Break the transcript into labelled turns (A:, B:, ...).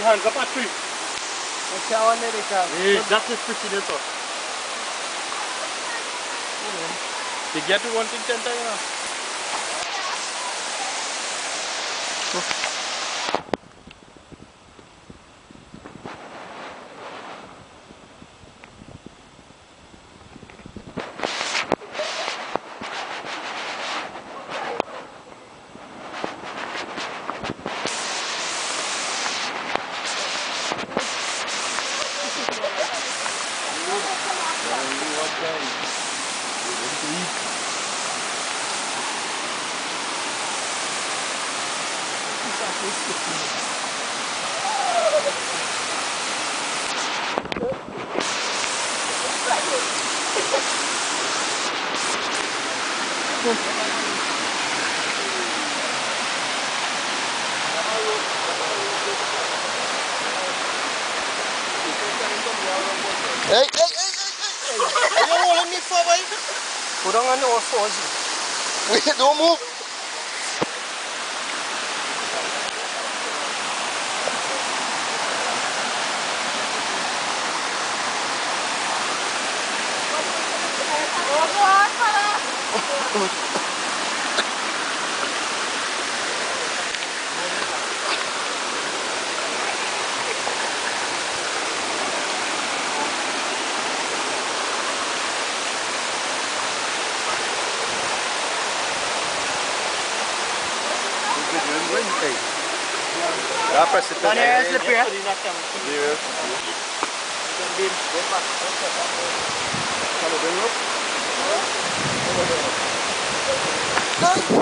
A: Ihan kapattu.
B: Ciao America.
A: That is pretty little. You get to one thing 10 times now.
B: Hey! Are you holding me for a while? Put on your force. Wait, don't move. Ya press it.
A: Daniel, slippery.
B: Hey!